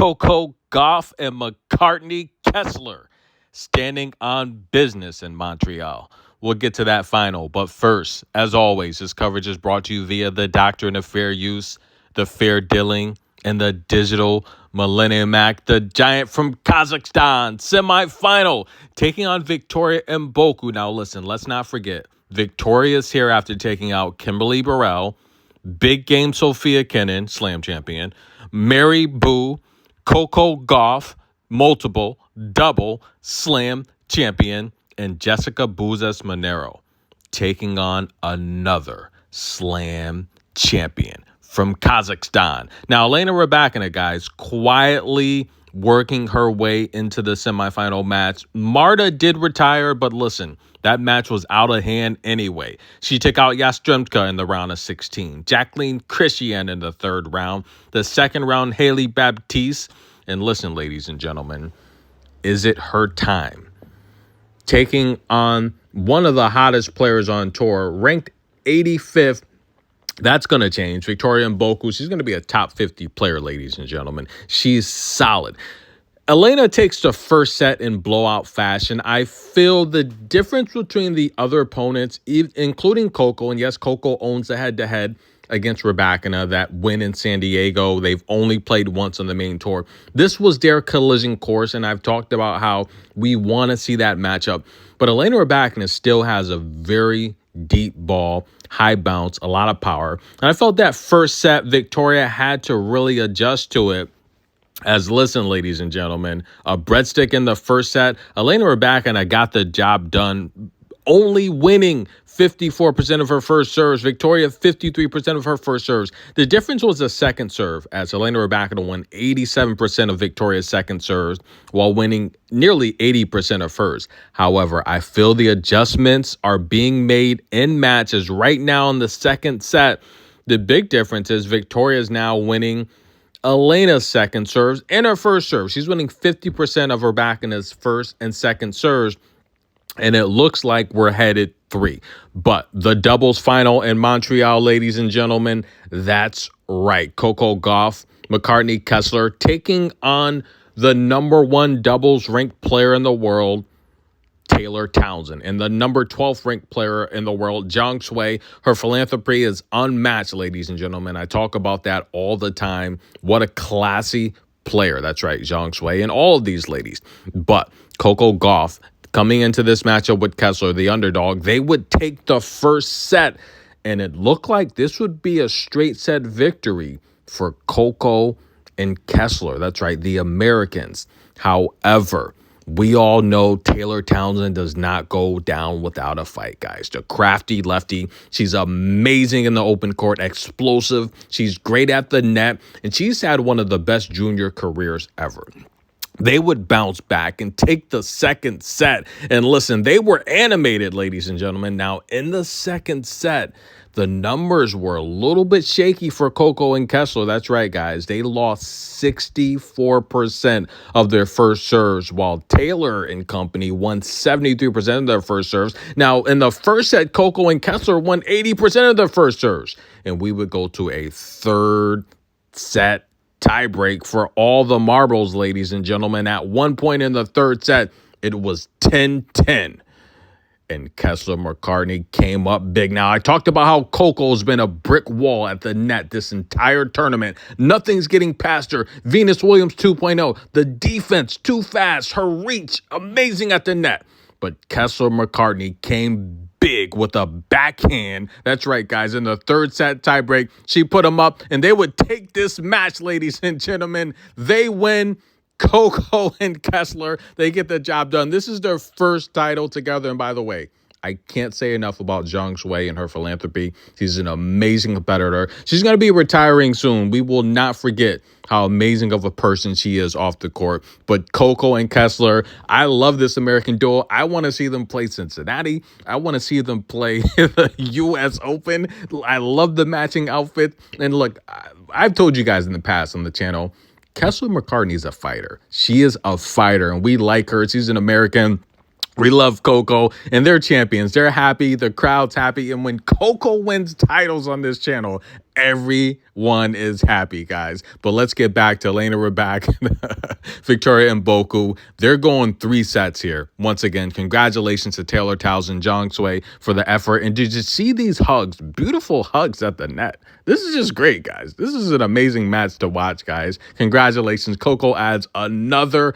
Coco Gauff McCartney Kessler standing on business in Montreal. We'll get to that final. But first, as always, this coverage is brought to you via the Doctrine of Fair Use, the Fair Dealing, and the Digital Millennium Act. The Giant from Kazakhstan, semifinal, taking on Victoria Mboko. Now listen, let's not forget, Victoria's here after taking out Kimberly Burrell, Big Game Sophia Kenin, slam champion, Mary Boo, Coco Gauff, multiple, double, slam champion, and Jessica Buzes Monero taking on another slam champion from Kazakhstan. Now, Elena Rybakina, guys, quietly working her way into the semifinal match. Marta did retire, but listen, that match was out of hand anyway. She took out Yastremka in the round of 16. Jacqueline Christian in the third round. The second round, Haley Baptiste. And listen, ladies and gentlemen, is it her time? Taking on one of the hottest players on tour, ranked 85th. That's going to change. Victoria Mboko, she's going to be a top 50 player, ladies and gentlemen. She's solid. Elena takes the first set in blowout fashion. I feel the difference between the other opponents, including Coco, and yes, Coco owns the head-to-head against Rybakina, that win in San Diego. They've only played once on the main tour. This was their collision course, and I've talked about how we want to see that matchup. But Elena Rybakina still has a very deep ball, high bounce, a lot of power. And I felt that first set, Victoria had to really adjust to it. As listen, ladies and gentlemen, a breadstick in the first set. Elena Rybakina got the job done, only winning 54% of her first serves. Victoria, 53% of her first serves. The difference was the second serve, as Elena Rybakina won 87% of Victoria's second serves while winning nearly 80% of hers. However, I feel the adjustments are being made in matches right now in the second set. The big difference is Victoria is now winning Elena's second serves and her first serve. She's winning 50% of Rybakina's first and second serves, and it looks like we're headed 3. But the doubles final in Montreal, ladies and gentlemen, that's right. Coco Gauff McCartney Kessler taking on the number 1 doubles ranked player in the world, Taylor Townsend, and the number 12th ranked player in the world, Zhang Shui. Her philanthropy is unmatched, ladies and gentlemen. I talk about that all the time. What a classy player. That's right, Zhang Shui and all of these ladies. But Coco Gauff, coming into this matchup with Kessler, the underdog, they would take the first set, and it looked like this would be a straight set victory for Coco and Kessler. That's right, the Americans. However, we all know Taylor Townsend does not go down without a fight, guys. The crafty lefty. She's amazing in the open court, explosive. She's great at the net, and she's had one of the best junior careers ever. They would bounce back and take the second set. And listen, they were animated, ladies and gentlemen. Now, in the second set, the numbers were a little bit shaky for Coco and Kessler. That's right, guys. They lost 64% of their first serves, while Taylor and company won 73% of their first serves. Now, in the first set, Coco and Kessler won 80% of their first serves. And we would go to a third set tiebreak for all the marbles, ladies and gentlemen. At one point in the third set, it was 10-10. And Kessler McCartney came up big. Now, I talked about how Coco's been a brick wall at the net this entire tournament. Nothing's getting past her. Venus Williams 2.0. The defense, too fast. Her reach, amazing at the net. But Kessler McCartney came big with a backhand. That's right, guys. In the third set tiebreak, she put them up, and they would take this match, ladies and gentlemen. They win. Coco and Kessler, they get the job done. This is their first title together. And by the way, I can't say enough about Zhang Shui and her philanthropy. She's an amazing competitor. She's going to be retiring soon. We will not forget how amazing of a person she is off the court. But Coco and Kessler, I love this American duo. I want to see them play Cincinnati. I want to see them play the U.S. Open. I love the matching outfit. And look, I've told you guys in the past on the channel, Kessler McCartney is a fighter. She is a fighter, and we like her. She's an American. We love Coco, and they're champions. They're happy. The crowd's happy. And when Coco wins titles on this channel, everyone is happy, guys. But let's get back to Elena Rybakina, Victoria Mboko. They're going 3 sets here. Once again, congratulations to Taylor Townsend, Zhang Sui for the effort. And did you see these hugs? Beautiful hugs at the net. This is just great, guys. This is an amazing match to watch, guys. Congratulations. Coco adds another